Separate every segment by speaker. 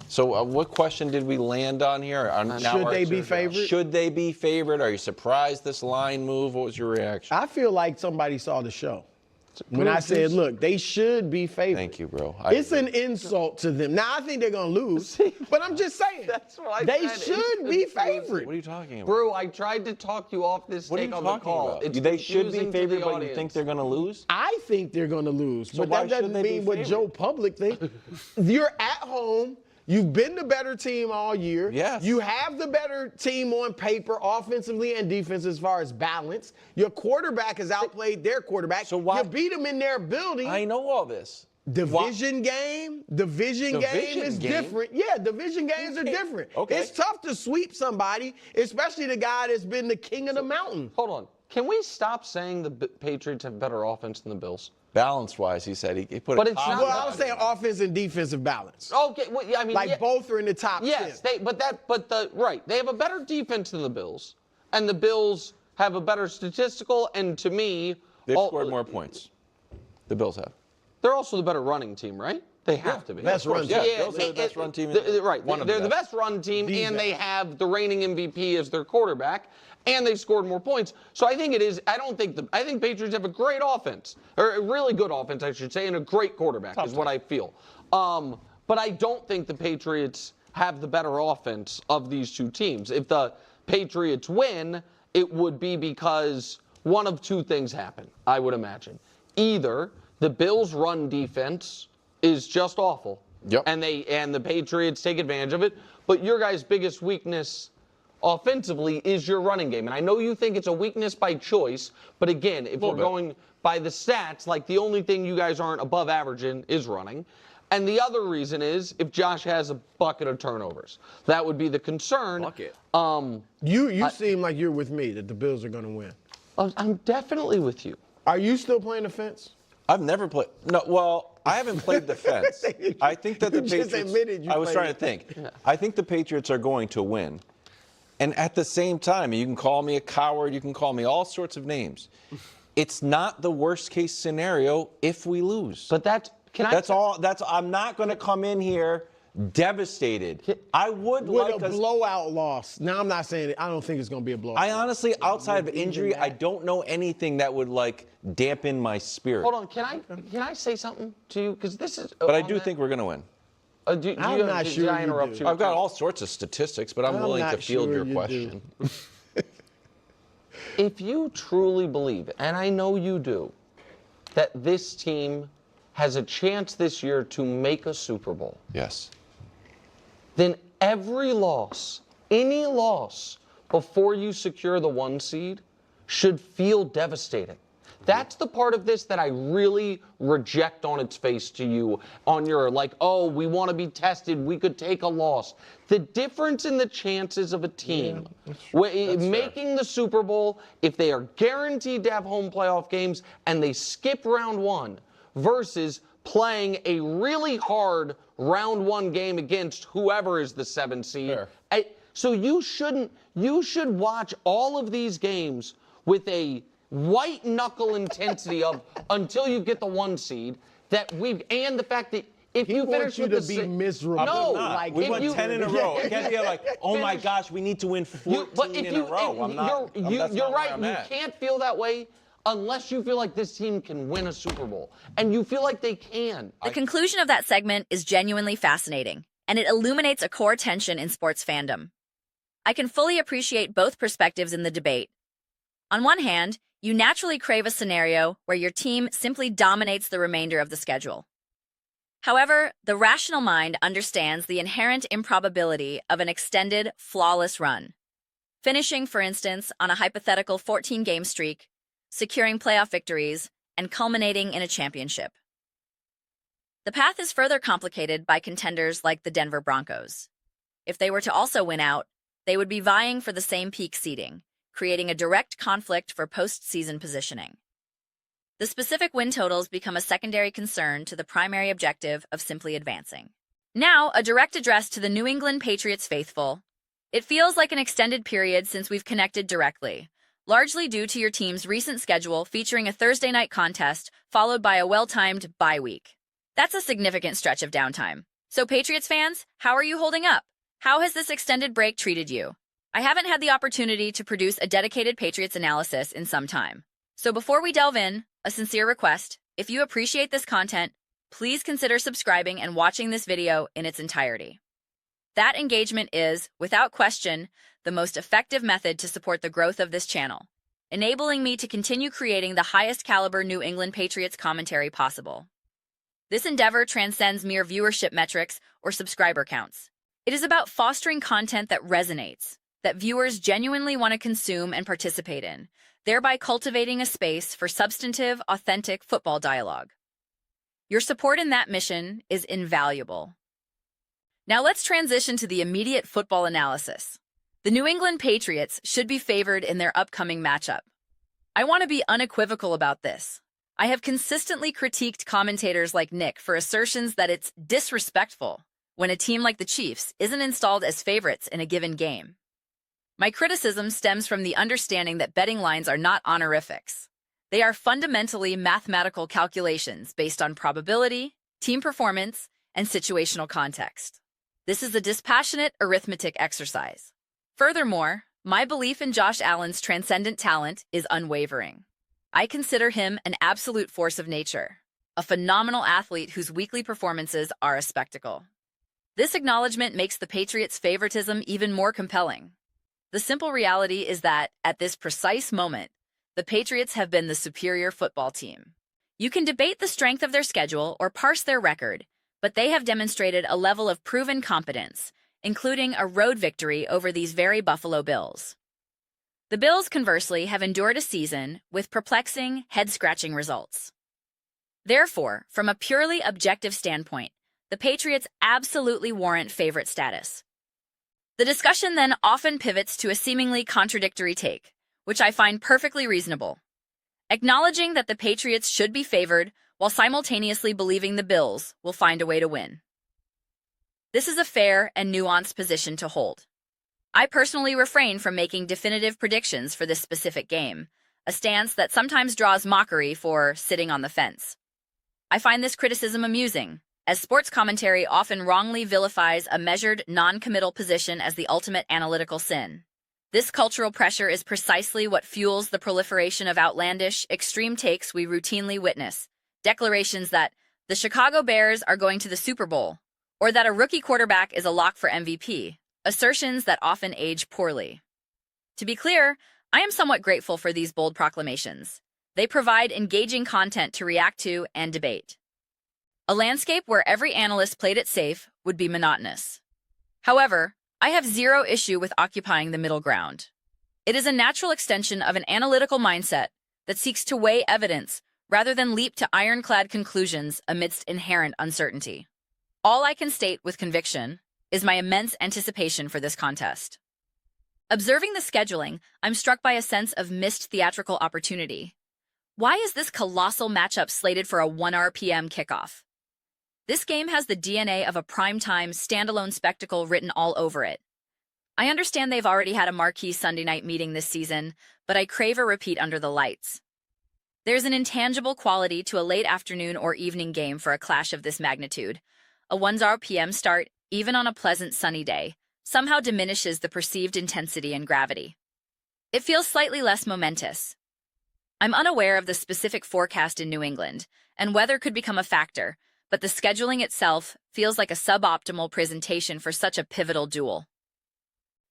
Speaker 1: So what question did we land on here?
Speaker 2: Should they be favored?
Speaker 1: Should they be favored? Are you surprised this line move? What was your reaction?
Speaker 2: I feel like somebody saw the show. When I said, look, they should be favored.
Speaker 1: Thank you, bro.
Speaker 2: It's an insult to them. Now, I think they're going to lose, but I'm just saying.
Speaker 3: That's what I
Speaker 2: they
Speaker 3: said.
Speaker 2: should be favored.
Speaker 1: What are you talking about?
Speaker 3: Bro, I tried to talk you off this take on the call.
Speaker 1: About? They should be favored, but you think they're going to lose?
Speaker 2: I think they're going to lose,
Speaker 1: so
Speaker 2: but that doesn't mean what Joe Public thinks. You're at home. You've been the better team all year.
Speaker 1: Yes.
Speaker 2: You have the better team on paper, offensively and defensively, as far as balance. Your quarterback has outplayed their quarterback. So why? You beat them in their building.
Speaker 1: I know all this.
Speaker 2: Division game is different. Yeah, division games are different. Okay. It's tough to sweep somebody, especially the guy that's been the king of the mountain.
Speaker 3: Hold on. Can we stop saying the Patriots have better offense than the Bills?
Speaker 1: Balance-wise, he said he put.
Speaker 3: But it's not.
Speaker 2: Well, I was saying offense and defensive balance.
Speaker 3: Okay, well, yeah, I mean,
Speaker 2: like both are in the top 10.
Speaker 3: Yes, they have a better defense than the Bills, and the Bills have a better statistical. And to me,
Speaker 1: they've scored more points. The Bills have.
Speaker 3: They're also the better running team, right? They have to be.
Speaker 2: Best run team.
Speaker 1: Yeah, Bills are the best run team.
Speaker 3: Right. They're the best run team, and they have the reigning MVP as their quarterback. And they scored more points. So I think it is. I think Patriots have a great offense, or a really good offense, I should say, and a great quarterback is what I feel. But I don't think the Patriots have the better offense of these two teams. If the Patriots win, it would be because one of two things happen, I would imagine. Either the Bills' run defense is just awful, and the Patriots take advantage of it, but your guys' biggest weakness offensively is your running game. And I know you think it's a weakness by choice, but again, if we're going by the stats, like the only thing you guys aren't above average in is running. And the other reason is if Josh has a bucket of turnovers. That would be the concern.
Speaker 1: Bucket.
Speaker 2: You seem like you're with me that the Bills are going to win.
Speaker 3: I'm definitely with you.
Speaker 2: Are you still playing the fence?
Speaker 1: I've never played. No, well, I haven't played the fence. I think that the Patriots.
Speaker 2: Just admitted you
Speaker 1: I was trying to think. Yeah. I think the Patriots are going to win. And at the same time, you can call me a coward, you can call me all sorts of names. It's not the worst case scenario if we lose.
Speaker 3: But
Speaker 1: I'm not going to come in here devastated. I would
Speaker 2: like a blowout loss. Now, I'm not saying I don't think it's going to be a blowout.
Speaker 1: I honestly, outside of injury, I don't know anything that would dampen my spirit.
Speaker 3: Hold on, can I say something to you? Because this is.
Speaker 1: But I do think we're going to win.
Speaker 2: I'm not sure.
Speaker 3: Did I interrupt you?
Speaker 1: I've got all sorts of statistics, but I'm willing to field your question.
Speaker 3: If you truly believe, and I know you do, that this team has a chance this year to make a Super Bowl.
Speaker 1: Yes.
Speaker 3: Then every loss, any loss before you secure the 1 seed should feel devastating. That's the part of this that I really reject on its face to you on your we want to be tested, we could take a loss. The difference in the chances of a team making the Super Bowl, if they are guaranteed to have home playoff games and they skip round 1 versus playing a really hard round 1 game against whoever is the 7 seed. So you should watch all of these games with a white knuckle intensity of until you get the 1 seed and the fact that if you finish with
Speaker 2: be miserable.
Speaker 3: No,
Speaker 1: we won 10 in a row. It can't be oh my gosh, we need to win 14 in a row.
Speaker 3: You're right. You can't feel that way unless you feel like this team can win a Super Bowl, and you feel like they can.
Speaker 4: The conclusion of that segment is genuinely fascinating, and it illuminates a core tension in sports fandom. I can fully appreciate both perspectives in the debate. On one hand, you naturally crave a scenario where your team simply dominates the remainder of the schedule. However, the rational mind understands the inherent improbability of an extended, flawless run. Finishing, for instance, on a hypothetical 14-game streak, securing playoff victories, and culminating in a championship. The path is further complicated by contenders like the Denver Broncos. If they were to also win out, they would be vying for the same peak seeding, creating a direct conflict for postseason positioning. The specific win totals become a secondary concern to the primary objective of simply advancing. Now, a direct address to the New England Patriots faithful. It feels like an extended period since we've connected directly, largely due to your team's recent schedule featuring a Thursday night contest followed by a well-timed bye week. That's a significant stretch of downtime. So Patriots fans, how are you holding up? How has this extended break treated you? I haven't had the opportunity to produce a dedicated Patriots analysis in some time. So before we delve in, a sincere request, if you appreciate this content, please consider subscribing and watching this video in its entirety. That engagement is, without question, the most effective method to support the growth of this channel, enabling me to continue creating the highest caliber New England Patriots commentary possible. This endeavor transcends mere viewership metrics or subscriber counts. It is about fostering content that resonates, that viewers genuinely want to consume and participate in, thereby cultivating a space for substantive, authentic football dialogue. Your support in that mission is invaluable. Now let's transition to the immediate football analysis. The New England Patriots should be favored in their upcoming matchup. I want to be unequivocal about this. I have consistently critiqued commentators like Nick for assertions that it's disrespectful when a team like the Chiefs isn't installed as favorites in a given game. My criticism stems from the understanding that betting lines are not honorifics. They are fundamentally mathematical calculations based on probability, team performance, and situational context. This is a dispassionate arithmetic exercise. Furthermore, my belief in Josh Allen's transcendent talent is unwavering. I consider him an absolute force of nature, a phenomenal athlete whose weekly performances are a spectacle. This acknowledgement makes the Patriots' favoritism even more compelling. The simple reality is that, at this precise moment, the Patriots have been the superior football team. You can debate the strength of their schedule or parse their record, but they have demonstrated a level of proven competence, including a road victory over these very Buffalo Bills. The Bills, conversely, have endured a season with perplexing, head-scratching results. Therefore, from a purely objective standpoint, the Patriots absolutely warrant favorite status. The discussion then often pivots to a seemingly contradictory take, which I find perfectly reasonable. Acknowledging that the Patriots should be favored while simultaneously believing the Bills will find a way to win. This is a fair and nuanced position to hold. I personally refrain from making definitive predictions for this specific game, a stance that sometimes draws mockery for sitting on the fence. I find this criticism amusing, as sports commentary often wrongly vilifies a measured, non-committal position as the ultimate analytical sin. This cultural pressure is precisely what fuels the proliferation of outlandish, extreme takes we routinely witness. Declarations that the Chicago Bears are going to the Super Bowl, or that a rookie quarterback is a lock for MVP, assertions that often age poorly. To be clear, I am somewhat grateful for these bold proclamations. They provide engaging content to react to and debate. A landscape where every analyst played it safe would be monotonous. However, I have zero issue with occupying the middle ground. It is a natural extension of an analytical mindset that seeks to weigh evidence rather than leap to ironclad conclusions amidst inherent uncertainty. All I can state with conviction is my immense anticipation for this contest. Observing the scheduling, I'm struck by a sense of missed theatrical opportunity. Why is this colossal matchup slated for a 1 p.m. kickoff? This game has the DNA of a primetime, standalone spectacle written all over it. I understand they've already had a marquee Sunday night meeting this season, but I crave a repeat under the lights. There's an intangible quality to a late afternoon or evening game for a clash of this magnitude. A 1 p.m. start, even on a pleasant sunny day, somehow diminishes the perceived intensity and gravity. It feels slightly less momentous. I'm unaware of the specific forecast in New England, and weather could become a factor, but the scheduling itself feels like a suboptimal presentation for such a pivotal duel.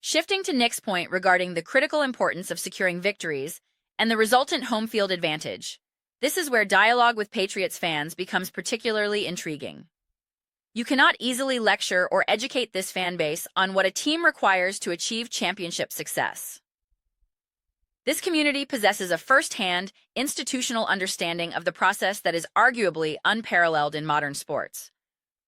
Speaker 4: Shifting to Nick's point regarding the critical importance of securing victories and the resultant home field advantage, this is where dialogue with Patriots fans becomes particularly intriguing. You cannot easily lecture or educate this fan base on what a team requires to achieve championship success. This community possesses a first-hand, institutional understanding of the process that is arguably unparalleled in modern sports,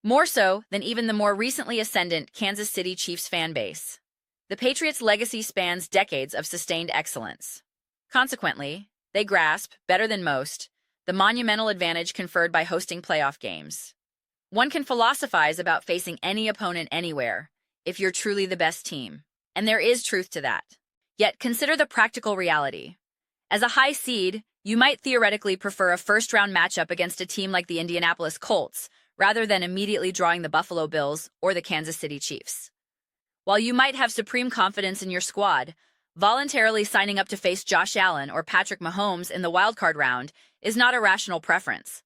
Speaker 4: more so than even the more recently ascendant Kansas City Chiefs fan base. The Patriots' legacy spans decades of sustained excellence. Consequently, they grasp, better than most, the monumental advantage conferred by hosting playoff games. One can philosophize about facing any opponent anywhere, if you're truly the best team, and there is truth to that. Yet consider the practical reality. As a high seed, you might theoretically prefer a first-round matchup against a team like the Indianapolis Colts, rather than immediately drawing the Buffalo Bills or the Kansas City Chiefs. While you might have supreme confidence in your squad, voluntarily signing up to face Josh Allen or Patrick Mahomes in the wildcard round is not a rational preference.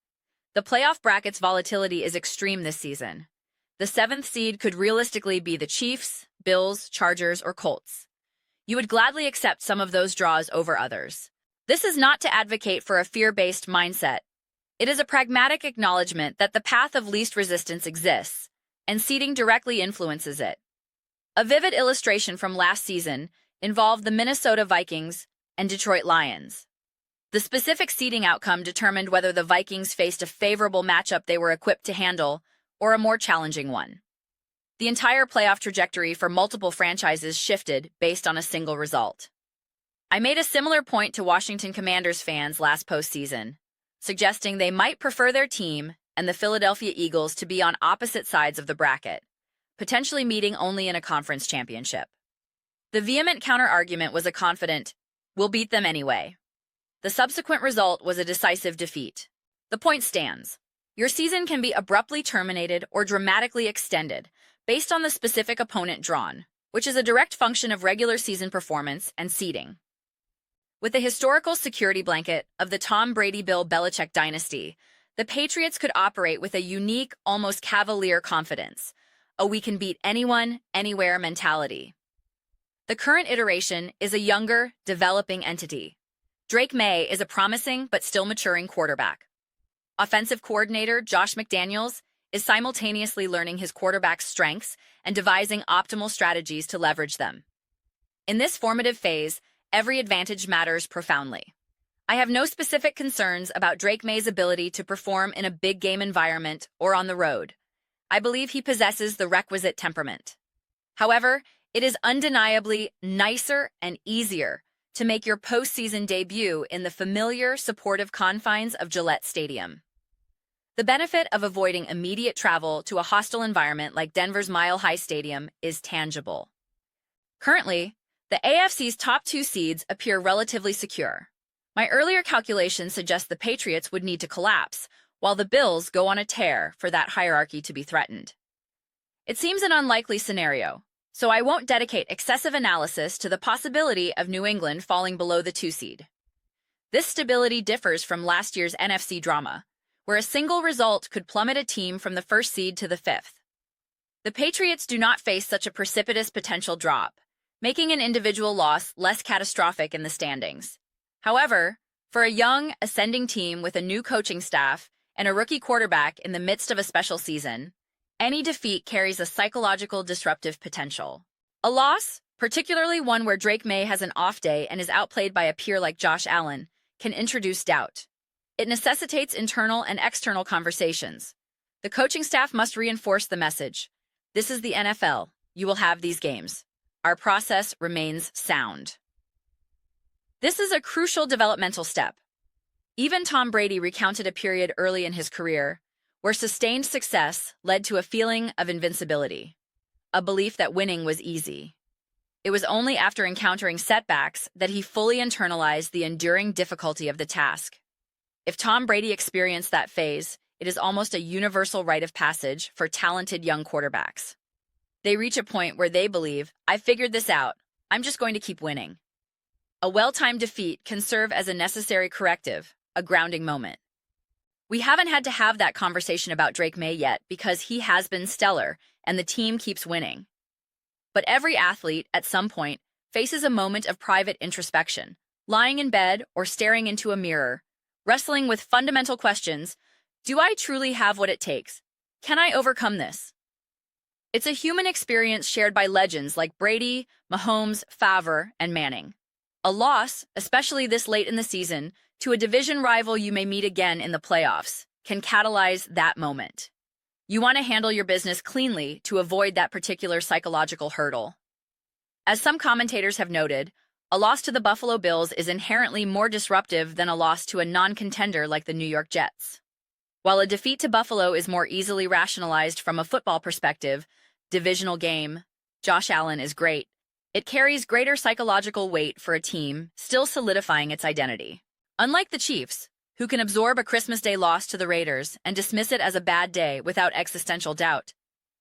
Speaker 4: The playoff bracket's volatility is extreme this season. The 7th seed could realistically be the Chiefs, Bills, Chargers, or Colts. You would gladly accept some of those draws over others. This is not to advocate for a fear-based mindset. It is a pragmatic acknowledgement that the path of least resistance exists, and seeding directly influences it. A vivid illustration from last season involved the Minnesota Vikings and Detroit Lions. The specific seeding outcome determined whether the Vikings faced a favorable matchup they were equipped to handle or a more challenging one. The entire playoff trajectory for multiple franchises shifted based on a single result. I made a similar point to Washington Commanders fans last postseason, suggesting they might prefer their team and the Philadelphia Eagles to be on opposite sides of the bracket, potentially meeting only in a conference championship. The vehement counter-argument was a confident, "We'll beat them anyway." The subsequent result was a decisive defeat. The point stands. Your season can be abruptly terminated or dramatically extended based on the specific opponent drawn, which is a direct function of regular season performance and seeding. With the historical security blanket of the Tom Brady-Bill Belichick dynasty, the Patriots could operate with a unique, almost cavalier confidence, a "we can beat anyone, anywhere" mentality. The current iteration is a younger, developing entity. Drake May is a promising but still maturing quarterback. Offensive coordinator Josh McDaniels is simultaneously learning his quarterback's strengths and devising optimal strategies to leverage them. In this formative phase, every advantage matters profoundly. I have no specific concerns about Drake May's ability to perform in a big game environment or on the road. I believe he possesses the requisite temperament. However, it is undeniably nicer and easier to make your postseason debut in the familiar, supportive confines of Gillette Stadium. The benefit of avoiding immediate travel to a hostile environment like Denver's Mile High Stadium is tangible. Currently, the AFC's top 2 seeds appear relatively secure. My earlier calculations suggest the Patriots would need to collapse, while the Bills go on a tear for that hierarchy to be threatened. It seems an unlikely scenario, so I won't dedicate excessive analysis to the possibility of New England falling below the 2 seed. This stability differs from last year's NFC drama, where a single result could plummet a team from the 1st seed to the 5th. The Patriots do not face such a precipitous potential drop, making an individual loss less catastrophic in the standings. However, for a young, ascending team with a new coaching staff and a rookie quarterback in the midst of a special season, any defeat carries a psychological disruptive potential. A loss, particularly one where Drake May has an off day and is outplayed by a peer like Josh Allen, can introduce doubt. It necessitates internal and external conversations. The coaching staff must reinforce the message. This is the NFL. You will have these games. Our process remains sound. This is a crucial developmental step. Even Tom Brady recounted a period early in his career where sustained success led to a feeling of invincibility, a belief that winning was easy. It was only after encountering setbacks that he fully internalized the enduring difficulty of the task. If Tom Brady experienced that phase, it is almost a universal rite of passage for talented young quarterbacks. They reach a point where they believe, "I figured this out. I'm just going to keep winning." A well-timed defeat can serve as a necessary corrective, a grounding moment. We haven't had to have that conversation about Drake May yet because he has been stellar and the team keeps winning. But every athlete, at some point, faces a moment of private introspection, lying in bed or staring into a mirror, wrestling with fundamental questions. Do I truly have what it takes? Can I overcome this? It's a human experience shared by legends like Brady, Mahomes, Favre, and Manning. A loss, especially this late in the season, to a division rival you may meet again in the playoffs, can catalyze that moment. You want to handle your business cleanly to avoid that particular psychological hurdle. As some commentators have noted, a loss to the Buffalo Bills is inherently more disruptive than a loss to a non-contender like the New York Jets. While a defeat to Buffalo is more easily rationalized from a football perspective, divisional game, Josh Allen is great, it carries greater psychological weight for a team still solidifying its identity. Unlike the Chiefs, who can absorb a Christmas Day loss to the Raiders and dismiss it as a bad day without existential doubt.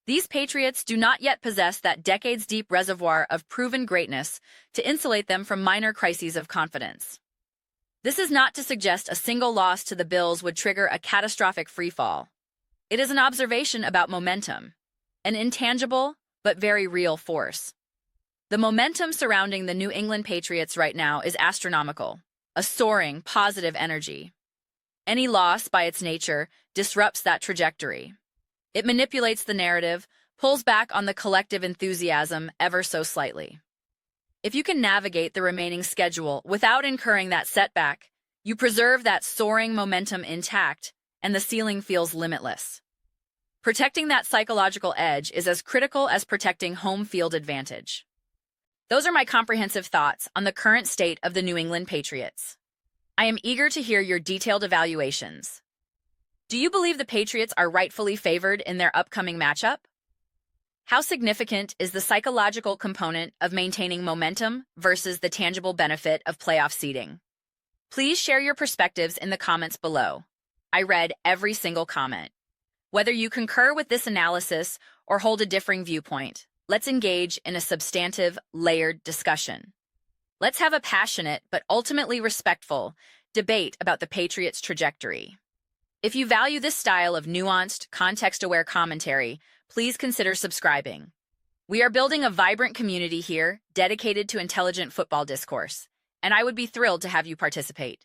Speaker 4: These Patriots do not yet possess that decades-deep reservoir of proven greatness to insulate them from minor crises of confidence. This is not to suggest a single loss to the Bills would trigger a catastrophic freefall. It is an observation about momentum, an intangible but very real force. The momentum surrounding the New England Patriots right now is astronomical, a soaring, positive energy. Any loss, by its nature, disrupts that trajectory. It manipulates the narrative, pulls back on the collective enthusiasm ever so slightly. If you can navigate the remaining schedule without incurring that setback, you preserve that soaring momentum intact, and the ceiling feels limitless. Protecting that psychological edge is as critical as protecting home field advantage. Those are my comprehensive thoughts on the current state of the New England Patriots. I am eager to hear your detailed evaluations. Do you believe the Patriots are rightfully favored in their upcoming matchup? How significant is the psychological component of maintaining momentum versus the tangible benefit of playoff seeding? Please share your perspectives in the comments below. I read every single comment. Whether you concur with this analysis or hold a differing viewpoint, let's engage in a substantive, layered discussion. Let's have a passionate but ultimately respectful debate about the Patriots' trajectory. If you value this style of nuanced, context-aware commentary, please consider subscribing. We are building a vibrant community here, dedicated to intelligent football discourse, and I would be thrilled to have you participate.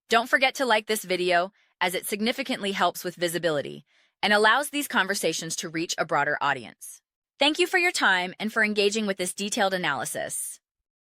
Speaker 4: Don't forget to like this video, as it significantly helps with visibility and allows these conversations to reach a broader audience. Thank you for your time and for engaging with this detailed analysis.